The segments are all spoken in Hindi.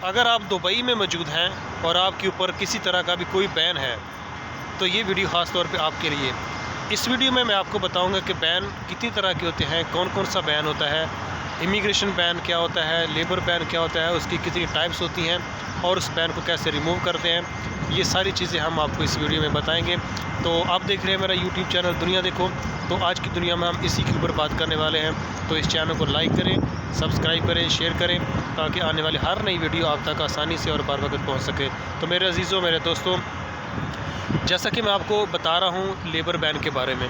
अगर आप दुबई में मौजूद हैं और आपके ऊपर किसी तरह का भी कोई बैन है तो ये वीडियो ख़ास तौर पे आपके लिए। इस वीडियो में मैं आपको बताऊंगा कि बैन कितनी तरह के होते हैं, कौन कौन सा बैन होता है, इमिग्रेशन बैन क्या होता है, लेबर बैन क्या होता है, उसकी कितनी टाइप्स होती हैं और उस बैन को कैसे रिमूव करते हैं। ये सारी चीज़ें हम आपको इस वीडियो में बताएंगे। तो आप देख रहे हैं मेरा यूट्यूब चैनल दुनिया देखो। तो आज की दुनिया में हम इसी के ऊपर बात करने वाले हैं। तो इस चैनल को लाइक करें, सब्सक्राइब करें, शेयर करें ताकि आने वाली हर नई वीडियो आप तक आसानी से और बार वक्त पहुँच सके। तो मेरे अजीज़ों, मेरे दोस्तों, जैसा कि मैं आपको बता रहा हूँ लेबर बैन के बारे में।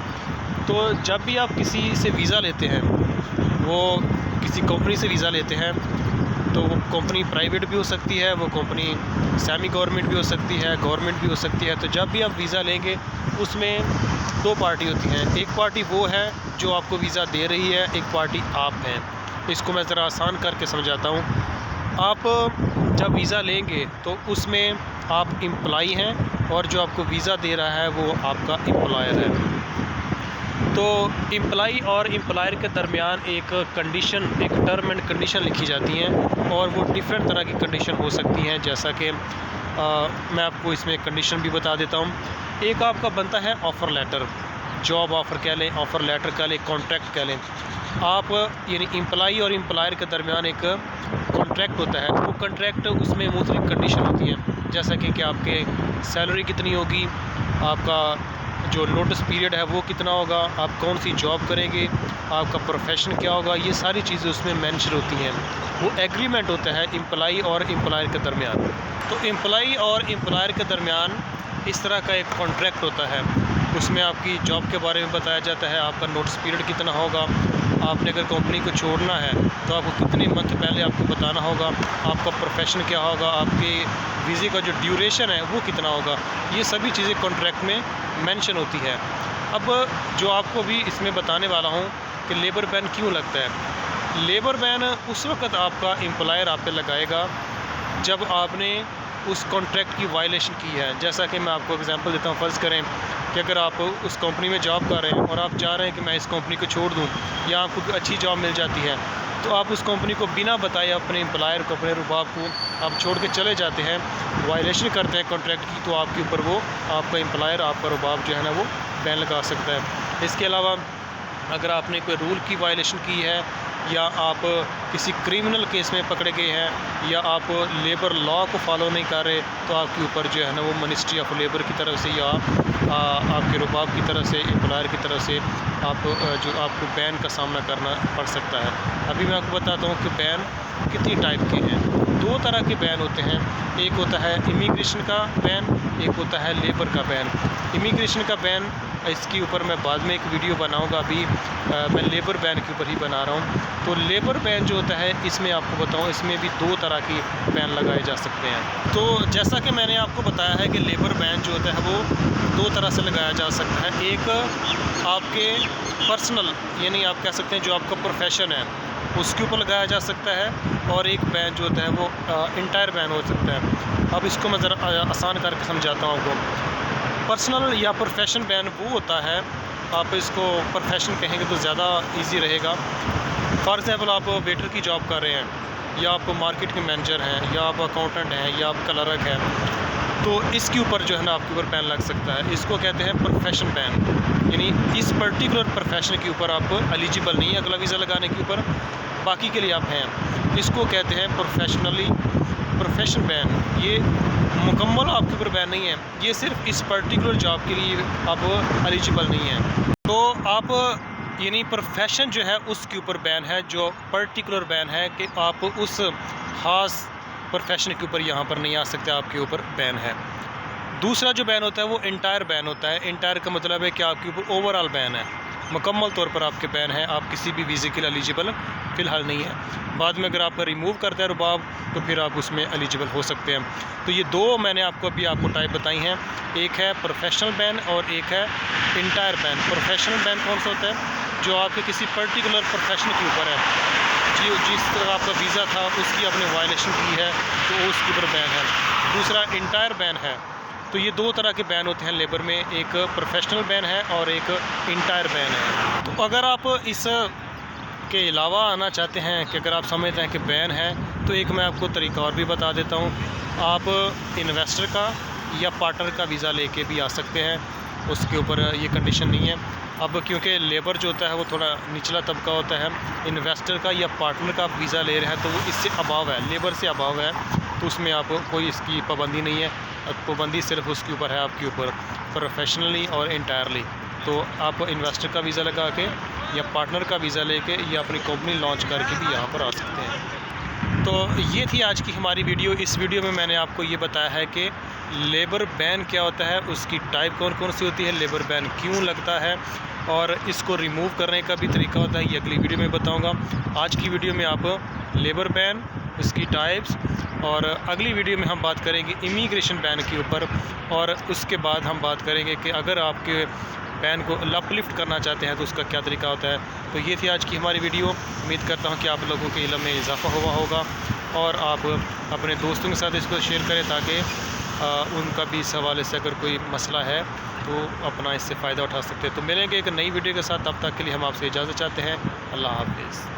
तो जब भी आप किसी से वीज़ा लेते हैं, वो किसी कंपनी से वीज़ा लेते हैं, तो वो कंपनी प्राइवेट भी हो सकती है, वो कंपनी सेमी गवर्नमेंट भी हो सकती है, गवर्नमेंट भी हो सकती है। तो जब भी आप वीज़ा लेंगे उसमें दो पार्टी होती हैं। एक पार्टी वो है जो आपको वीज़ा दे रही है, एक पार्टी आप हैं। इसको मैं ज़रा आसान करके समझाता हूँ। आप जब वीज़ा लेंगे तो उसमें आप एम्प्लॉई हैं और जो आपको वीज़ा दे रहा है वो आपका एम्प्लॉयर है। तो एम्प्लॉई और एम्प्लॉयर के दरमियान एक कंडीशन, एक टर्म एंड कंडीशन लिखी जाती हैं और वो डिफरेंट तरह की कंडीशन हो सकती हैं। जैसा कि मैं आपको इसमें कंडीशन भी बता देता हूँ। एक आपका बनता है ऑफ़र लेटर, जॉब ऑफ़र कह लें, ऑफ़र लेटर कह लें, कॉन्ट्रैक्ट कह लें। आप यानी एम्प्लॉई और एम्प्लॉयर के दरमियान एक कॉन्ट्रैक्ट होता है। वो कॉन्ट्रैक्ट, उसमें मुख्तलिफ कंडीशन होती हैं, जैसा कि आपके सैलरी कितनी होगी, आपका जो नोटिस पीरियड है वो कितना होगा, आप कौन सी जॉब करेंगे, आपका प्रोफेशन क्या होगा, ये सारी चीज़ें उसमें मेंशन होती हैं। वो एग्रीमेंट होता है एम्प्लॉई और एम्प्लॉयर के दरमियान। तो एम्प्लॉई और एम्प्लॉयर के दरमियान इस तरह का एक कॉन्ट्रैक्ट होता है। उसमें आपकी जॉब के बारे में बताया जाता है, आपका नोटिस पीरियड कितना होगा, आपने अगर कंपनी को छोड़ना है तो आपको कितने मंथ पहले आपको बताना होगा, आपका प्रोफेशन क्या होगा, आपके वीज़े का जो ड्यूरेशन है वो कितना होगा। ये सभी चीज़ें कॉन्ट्रैक्ट में मेंशन होती है। अब जो आपको भी इसमें बताने वाला हूँ कि लेबर बैन क्यों लगता है। लेबर बैन उस वक्त आपका एम्प्लॉयर आप पे लगाएगा जब आपने उस कॉन्ट्रैक्ट की वायलेशन की है। जैसा कि मैं आपको एग्जांपल देता हूँ। फ़र्ज़ करें कि अगर आप उस कंपनी में जॉब कर रहे हैं और आप चाह रहे हैं कि मैं इस कंपनी को छोड़ दूँ या आपको अच्छी जॉब मिल जाती है, तो आप उस कंपनी को बिना बताए अपने एम्प्लॉयर को, अपने रुबाब को आप छोड़ के चले जाते हैं, वायलेशन करते हैं कॉन्ट्रैक्ट की, तो आपके ऊपर वो आपका एम्प्लॉयर, आपका रुबाब जो है ना वो बैन लगा सकता है। इसके अलावा अगर आपने कोई रूल की वायलेशन की है या आप किसी क्रिमिनल केस में पकड़े गए हैं या आप लेबर लॉ को फॉलो नहीं कर रहे, तो आपके ऊपर जो है ना वो मिनिस्ट्री ऑफ लेबर की तरफ से या आपके रुबाब की तरफ से, एम्प्लॉयर की तरफ से जो आपको बैन का सामना करना पड़ सकता है। अभी मैं आपको बताता हूँ कि बैन कितनी टाइप के हैं। दो तरह के बैन होते हैं। एक होता है इमिग्रेशन का बैन, एक होता है लेबर का बैन। इमिग्रेशन का बैन, इसके ऊपर मैं बाद में एक वीडियो बनाऊंगा। अभी मैं लेबर बैन के ऊपर ही बना रहा हूँ। तो लेबर बैन जो होता है, इसमें आपको बताऊँ, इसमें भी दो तरह की बैन लगाए जा सकते हैं। तो जैसा कि मैंने आपको बताया है कि लेबर बैन जो होता है वो दो तरह से लगाया जा सकता है। एक आपके पर्सनल, यानी आप कह सकते हैं जो आपका प्रोफेशन है उसके ऊपर लगाया जा सकता है, और एक बैन जो होता है वो इंटायर बैन हो सकता है। अब इसको मैं ज़रा आसान करके समझाता हूँ आपको। पर्सनल या प्रोफेशन बैन वो होता है, आप इसको प्रोफेशन कहेंगे तो ज़्यादा इजी रहेगा। फॉर एग्ज़ाम्पल आप वेटर की जॉब कर रहे हैं, या आप मार्केट के मैनेजर हैं, या आप अकाउंटेंट हैं, या आप क्लर्क हैं, तो इसके ऊपर जो है ना आपके ऊपर बैन लग सकता है। इसको कहते हैं प्रोफेशन बैन, यानी इस पर्टिकुलर प्रोफेशन के ऊपर आप एलिजिबल नहीं है अगला वीज़ा लगाने के ऊपर, बाकी के लिए आप हैं। इसको कहते हैं प्रोफेशन बैन। ये मुकम्मल आपके ऊपर बैन नहीं है, ये सिर्फ इस पर्टिकुलर जॉब के लिए आप एलिजिबल नहीं हैं। तो आप यानी प्रोफेशन जो है उसके ऊपर बैन है, जो पर्टिकुलर बैन है कि आप उस ख़ास प्रोफेशन के ऊपर यहाँ पर नहीं आ सकते, आपके ऊपर बैन है। दूसरा जो बैन होता है वो इंटायर बैन होता है। इंटायर का मतलब है कि आपके ऊपर ओवरऑल बैन है, मुकम्मल तौर पर आपके बैन है, आप किसी भी वीज़े के लिए एलिजिबल फ़िलहाल नहीं है। बाद में अगर आप रिमूव करते हैं रुबाब तो फिर आप उसमें एलिजिबल हो सकते हैं। तो ये दो मैंने आपको टाइप बताई हैं, एक है प्रोफेशनल बैन और एक है इंटायर बैन। प्रोफेशनल बैन कौन सा होता है, जो आपके किसी पर्टिकुलर प्रोफेशन के ऊपर है, जिस तरह आपका वीज़ा था उसकी आपने वायलेशन की है तो उसके ऊपर बैन है। दूसरा इंटायर बैन है। तो ये दो तरह के बैन होते हैं लेबर में, एक प्रोफेशनल बैन है और एक इंटायर बैन है। तो अगर आप इस के अलावा आना चाहते हैं, कि अगर आप समझते हैं कि बैन है, तो एक मैं आपको तरीका और भी बता देता हूँ। आप इन्वेस्टर का या पार्टनर का वीज़ा लेके भी आ सकते हैं, उसके ऊपर ये कंडीशन नहीं है। अब क्योंकि लेबर जो होता है वो थोड़ा निचला तबका होता है, इन्वेस्टर का या पार्टनर का आप वीज़ा ले रहे हैं तो वो इससे अभाव है, लेबर से अभाव है, तो उसमें आप कोई इसकी पाबंदी नहीं है। पाबंदी सिर्फ उसके ऊपर है, आपके ऊपर, प्रोफेशनली और इंटायरली। तो आप इन्वेस्टर का वीज़ा लगा के या पार्टनर का वीज़ा लेके या अपनी कंपनी लॉन्च करके भी यहाँ पर आ सकते हैं। तो ये थी आज की हमारी वीडियो। इस वीडियो में मैंने आपको ये बताया है कि लेबर बैन क्या होता है, उसकी टाइप कौन कौन सी होती है, लेबर बैन क्यों लगता है, और इसको रिमूव करने का भी तरीका होता है, ये अगली वीडियो में बताऊंगा। आज की वीडियो में आप लेबर बैन, उसकी टाइप्स, और अगली वीडियो में हम बात करेंगे इमिग्रेशन बैन के ऊपर, और उसके बाद हम बात करेंगे कि अगर आपके बैन को अपलिफ्ट करना चाहते हैं तो उसका क्या तरीका होता है। तो ये थी आज की हमारी वीडियो। उम्मीद करता हूँ कि आप लोगों के इल्म में इजाफ़ा हुआ होगा, और आप अपने दोस्तों के साथ इसको शेयर करें ताकि उनका भी इस हवाले से अगर कोई मसला है तो अपना इससे फ़ायदा उठा सकते हैं। तो मिलेंगे एक नई वीडियो के साथ, तब तक के लिए हम आपसे इजाज़त चाहते हैं। अल्लाह हाफ़िज़।